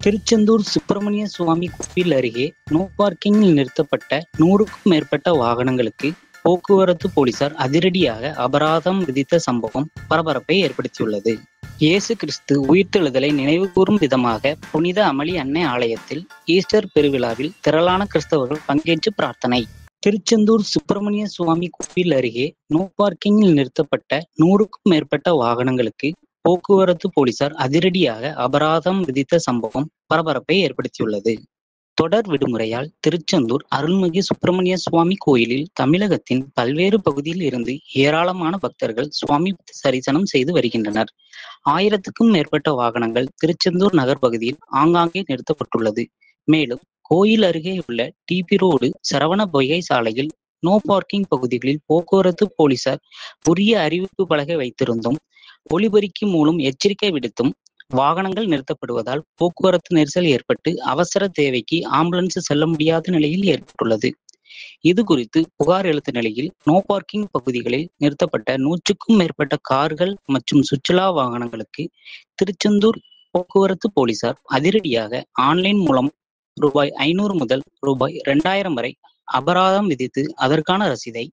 திருச்செந்தூர் சுப்பிரமணிய சுவாமி கோவில் அருகே நோ பார்க்கிங்கில் நிறுத்தப்பட்ட 100க்கும் மேற்பட்ட வாகனங்களுக்கு போக்குவரத்து போலீசார் அதிரடியாக அபராதம் விதித்த சம்பவம் பரபரப்பை ஏற்படுத்தியுள்ளது. இயேசு கிறிஸ்து உயிர்த்தெழுதலை நினைவுகூரும் விதமாக புனித அமளி அன்னை ஆலயத்தில் ஈஸ்டர் பெருவிழாவில் திரளான கிறிஸ்தவர்கள் பங்கேற்று பிரார்த்தனை. திருச்செந்தூர் சுப்பிரமணிய சுவாமி கோவில் அருகே நோ பார்க்கிங்கில் நிறுத்தப்பட்ட 100க்கும் மேற்பட்ட வாகனங்களுக்கு போக்குவரத்து போலீசார் அதிரடியாக அபராதம் விதித்த சம்பவம் பரபரப்பை ஏற்படுத்தியுள்ளது. தொடர் விடுமுறையால் திருச்செந்தூர் அருள்மிகு சுப்பிரமணிய சுவாமி கோயிலில் தமிழகத்தின் பல்வேறு பகுதியில் இருந்து ஏராளமான பக்தர்கள் சுவாமி தரிசனம் செய்து வருகின்றனர். 1000க்கும் மேற்பட்ட வாகனங்கள் திருச்செந்தூர் நகர் பகுதியில் ஆங்காங்கே நிறுத்தப்பட்டுள்ளது. மேலும் கோயில் அருகே உள்ள டிபி ரோடு, சரவண பொய்கை சாலையில் நோ பார்க்கிங் பகுதிகளில் போக்குவரத்து போலீசார் உரிய அறிவிப்பு பலகை வைத்திருந்தும் ஒலிபெருக்கி மூலம் எச்சரிக்கை விடுத்தும் வாகனங்கள் நிறுத்தப்படுவதால் போக்குவரத்து நெரிசல் ஏற்பட்டு அவசர தேவைக்கு ஆம்புலன்ஸ் செல்ல முடியாத நிலையில் ஏற்பட்டுள்ளது. இது குறித்து புகார் எழுத்த நிலையில் நோ பார்க்கிங் பகுதிகளில் நிறுத்தப்பட்ட 100க்கும் மேற்பட்ட கார்கள் மற்றும் சுற்றுலா வாகனங்களுக்கு திருச்செந்தூர் போக்குவரத்து போலீசார் அதிரடியாக ஆன்லைன் மூலம் ரூபாய் 500 முதல் ரூபாய் 2000 வரை அபராதம் விதித்து அதற்கான ரசீதை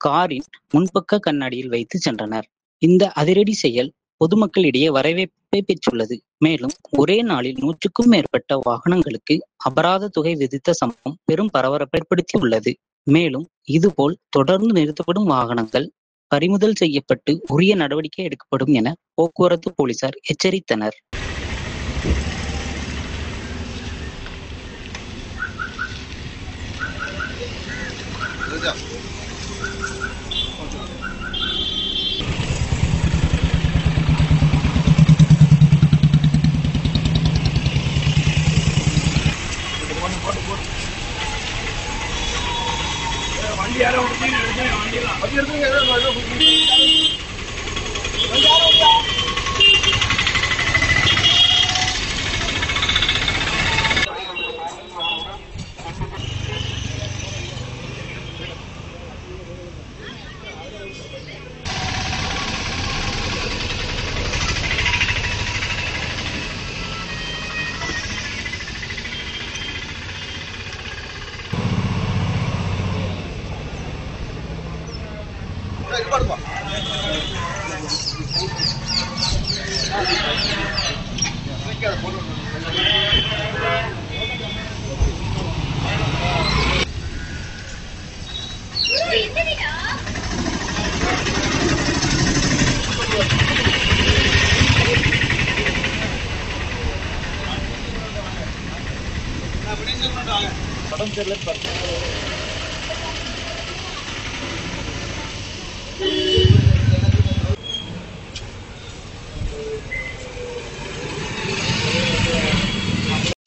காரின் முன்பக்க கண்ணாடியில் வைத்து சென்றனர். இந்த அதிரடி செயல் பொதுமக்களிடையே வரவேற்பை பெற்றுள்ளது. மேலும் ஒரே நாளில் 100க்கும் மேற்பட்ட வாகனங்களுக்கு அபராத தொகை விதித்த சம்பவம் பெரும் பரபரப்பை ஏற்படுத்தி உள்ளது. மேலும் இதுபோல் தொடர்ந்து நிறுத்தப்படும் வாகனங்கள் பறிமுதல் செய்யப்பட்டு உரிய நடவடிக்கை எடுக்கப்படும் என போக்குவரத்து போலீசார் எச்சரித்தனர்.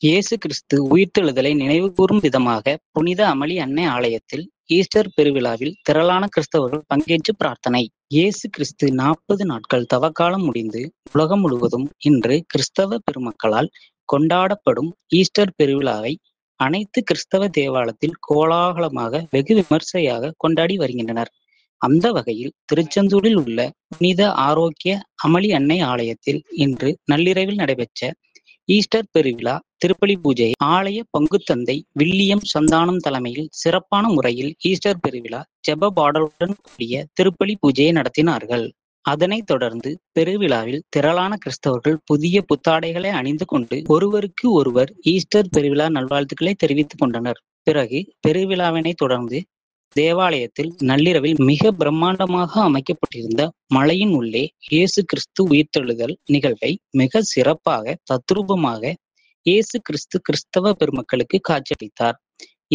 இயேசு கிறிஸ்து உயிர்த்தெழுதலை நினைவுகூரும் விதமாக புனித அமளி அன்னை ஆலயத்தில் ஈஸ்டர் பெருவிழாவில் திரளான கிறிஸ்தவர்கள் பங்கேற்று பிரார்த்தனை. இயேசு கிறிஸ்து 40 நாட்கள் தவக்காலம் முடிந்து உலகம் முழுவதும் இன்று கிறிஸ்தவ பெருமக்களால் கொண்டாடப்படும் ஈஸ்டர் பெருவிழாவை அனைத்து கிறிஸ்தவ தேவாலயத்தில் கோலாகலமாக வெகு விமர்சையாக கொண்டாடி வருகின்றனர். அந்த வகையில் திருச்செந்தூரில் உள்ள புனித ஆரோக்கிய அமளி அன்னை ஆலயத்தில் இன்று நள்ளிரவில் நடைபெற்ற ஈஸ்டர் பெருவிழா திருப்பலி பூஜை ஆலய பங்குத்தந்தை வில்லியம் சந்தானம் தலைமையில் சிறப்பான முறையில் ஈஸ்டர் பெருவிழா ஜெப பாடலுடன் கூடிய திருப்பலி பூஜையை நடத்தினார்கள். அதனைத் தொடர்ந்து பெருவிழாவில் திரளான கிறிஸ்தவர்கள் புதிய புத்தாடைகளை அணிந்து கொண்டு ஒருவருக்கு ஒருவர் ஈஸ்டர் பெருவிழா நல்வாழ்த்துக்களை தெரிவித்துக் கொண்டனர். பிறகு பெருவிழாவினை தொடர்ந்து தேவாலயத்தில் நள்ளிரவில் மிக பிரம்மாண்டமாக அமைக்கப்பட்டிருந்த மலையின் உள்ளே இயேசு கிறிஸ்து உயிர்த்தெழுதல் நிகழ்வை மிக சிறப்பாக தத்ரூபமாக இயேசு கிறிஸ்து கிறிஸ்தவ பெருமக்களுக்கு காட்சியளித்தார்.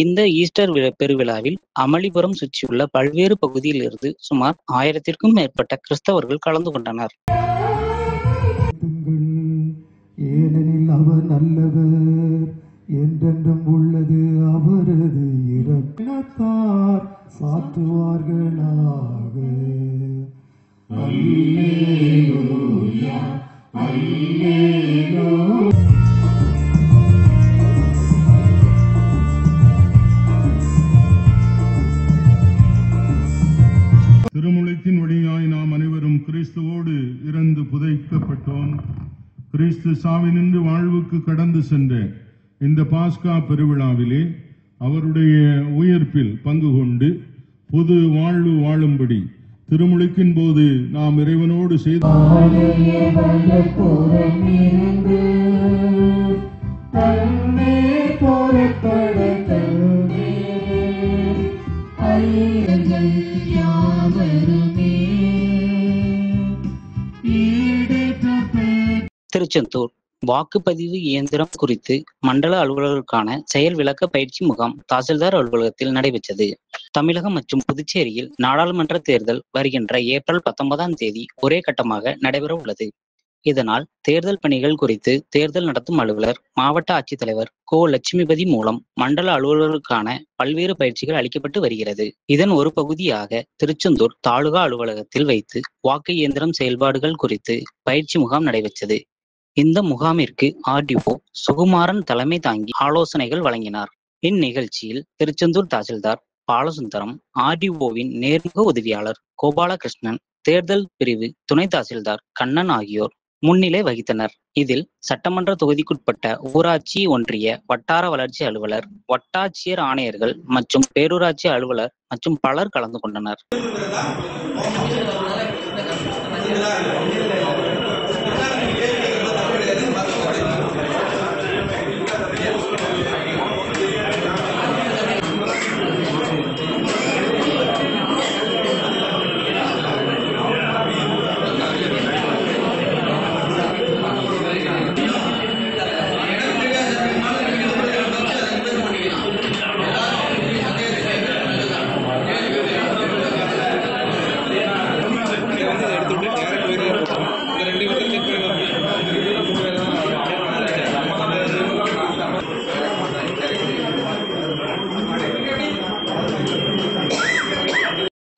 இந்த ஈஸ்டர் பெருவிழாவில் அமளிபுரம் சுற்றியுள்ள பல்வேறு பகுதியில் இருந்து சுமார் 1000க்கும் மேற்பட்ட கிறிஸ்தவர்கள் கலந்து கொண்டனர். ஏனெனில் அவர் நல்லவர், என்றென்றும் உள்ளது அவரது இரக்கத்தார் சாற்றுவார்களாக. அல்லேலூயா, அல்லேலூயா. திருமுழுக்கின் வழியாய் நாம் அனைவரும் கிறிஸ்துவோடு இறந்து புதைக்கப்பட்டோம். கிறிஸ்து சாவினின்று வாழ்வுக்கு கடந்து சென்ற இந்த பாஸ்கா பெருவிழாவிலே அவருடைய உயிர்ப்பில் பங்கு கொண்டு பொது வாழ்வு வாழும்படி திருமுழுக்கின் போது நாம் இறைவனோடு செய்த திருச்செந்தூர் வாக்குப்பதிவு இயந்திரம் குறித்து மண்டல அலுவலர்களுக்கான செயல் விளக்க பயிற்சி முகாம் தாசில்தார் அலுவலகத்தில் நடைபெற்றது. தமிழகம் மற்றும் புதுச்சேரியில் நாடாளுமன்ற தேர்தல் வருகின்ற ஏப்ரல் 19ஆம் தேதி ஒரே கட்டமாக நடைபெற உள்ளது. இதனால் தேர்தல் பணிகள் குறித்து தேர்தல் நடத்தும் அலுவலர், மாவட்ட ஆட்சித்தலைவர் கோ. லட்சுமிபதி மூலம் மண்டல அலுவலர்களுக்கான பல்வேறு பயிற்சிகள் அளிக்கப்பட்டு வருகிறது. இதன் ஒரு பகுதியாக திருச்செந்தூர் தாலுகா அலுவலகத்தில் வைத்து வாக்கு இயந்திரம் செயல்பாடுகள் குறித்து பயிற்சி முகாம் நடைபெற்றது. இந்த முகாமிற்கு ஆர்டிஓ சுகுமாரன் தலைமை தாங்கி ஆலோசனைகள் வழங்கினார். இந்நிகழ்ச்சியில் திருச்செந்தூர் தாசில்தார் பாலசுந்தரம், ஆர்டிஓவின் நேர்முக உதவியாளர் கோபாலகிருஷ்ணன், தேர்தல் பிரிவு துணை தாசில்தார் கண்ணன் ஆகியோர் முன்னிலை வகித்தனர். இதில் சட்டமன்ற தொகுதிக்குட்பட்ட ஊராட்சி, ஒன்றிய, வட்டார வளர்ச்சி அலுவலர், வட்டாட்சியர், ஆணையர்கள் மற்றும் பேரூராட்சி அலுவலர் மற்றும் பலர் கலந்து கொண்டனர்.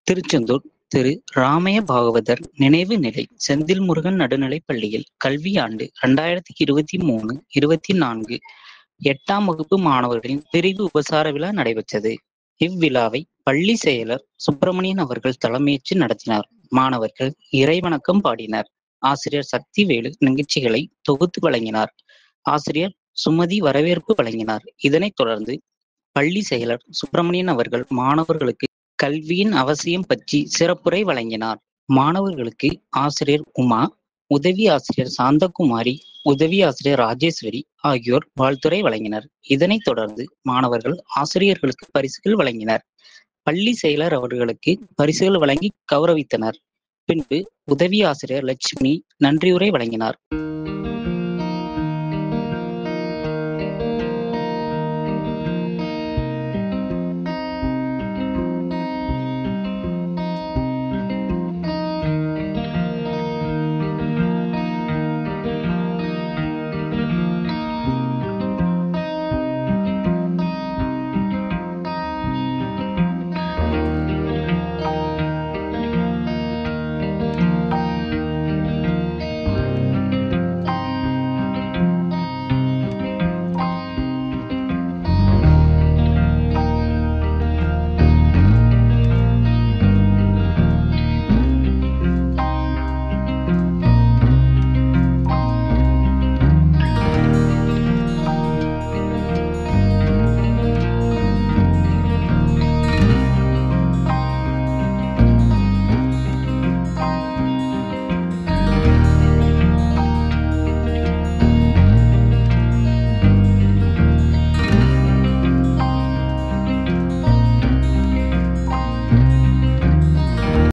திருச்செந்தூர் திரு ராமய பாகவதர் நினைவு நிலை செந்தில் முருகன் நடுநிலைப் பள்ளியில் கல்வியாண்டு 2023-24 8ஆம் வகுப்பு மாணவர்களின் பிரிவு உபசார விழா நடைபெற்றது. இவ்விழாவை பள்ளி செயலர் சுப்பிரமணியன் அவர்கள் தலைமையேற்று நடத்தினார். மாணவர்கள் இறைவணக்கம் பாடினர். ஆசிரியர் சக்திவேலு நிகழ்ச்சிகளை தொகுத்து வழங்கினார். ஆசிரியர் சுமதி வரவேற்பு வழங்கினார். இதனைத் தொடர்ந்து பள்ளி செயலர் சுப்பிரமணியன் அவர்கள் மாணவர்களுக்கு கல்வியின் அவசியம் பற்றி சிறப்புரை வழங்கினார். மாணவர்களுக்கு ஆசிரியர் உமா, உதவி ஆசிரியர் சாந்தகுமாரி, உதவி ஆசிரியர் ராஜேஸ்வரி ஆகியோர் வாழ்த்துரை வழங்கினர். இதனைத் தொடர்ந்து மாணவர்கள் ஆசிரியர்களுக்கு பரிசுகள் வழங்கினர். பள்ளி செயலர் அவர்களுக்கு பரிசுகள் வழங்கி கௌரவித்தனர். பின்பு உதவி ஆசிரியர் லட்சுமி நன்றியுரை வழங்கினார்.